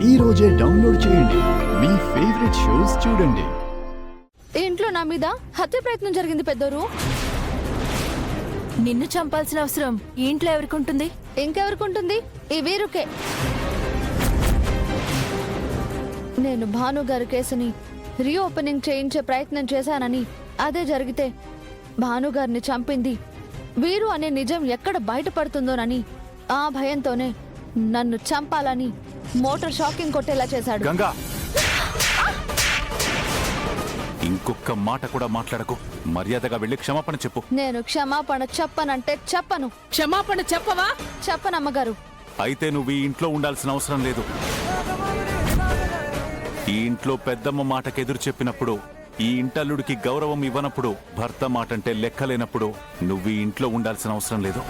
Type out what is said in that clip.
ఈ రోజే డౌన్లోడ్ చేయండి. మీ ఫేవరెట్ షోస్ చూడండి. ఇంట్లో నా మీద హత్య ప్రయత్నం జరిగింది పెద్దోరు. నిన్ను చంపాల్సిన అవసరం ఈ ఇంట్లో ఎవరికి ఉంటుంది? ఇంకెవరికి ఉంటుంది? ఈ వీరుకే. నేను భానుగారి కేసుని రీఓపెనింగ్ చేయించే ప్రయత్నం చేశానని, అదే జరిగితే భానుగారిని చంపింది వీరు అనే నిజం ఎక్కడ బయటపడుతుందోనని ఆ భయంతోనే నన్ను చంపాలని మోటార్ షాకింగ్ కొట్టేలా చేశాడు. గంగా, ఇంకొక మాట కూడా మాట్లాడకు. మర్యాదగా వెళ్ళి క్షమాపణ చెప్పు. నేను క్షమాపణ చెప్పనంటే చెప్పను. క్షమాపణ చెప్పవా? చెప్పనమ్మగారు. అయితే నువ్వు ఈ ఇంట్లో ఉండాల్సిన అవసరం లేదు. ఈ ఇంట్లో పెద్దమ్మ మాటకు ఎదురు చెప్పినప్పుడు, ఈ ఇంటల్లుడికి గౌరవం ఇవ్వనప్పుడు, భర్త మాట అంటే లెక్కలేనప్పుడు నువ్వు ఈ ఇంట్లో ఉండాల్సిన అవసరం లేదు.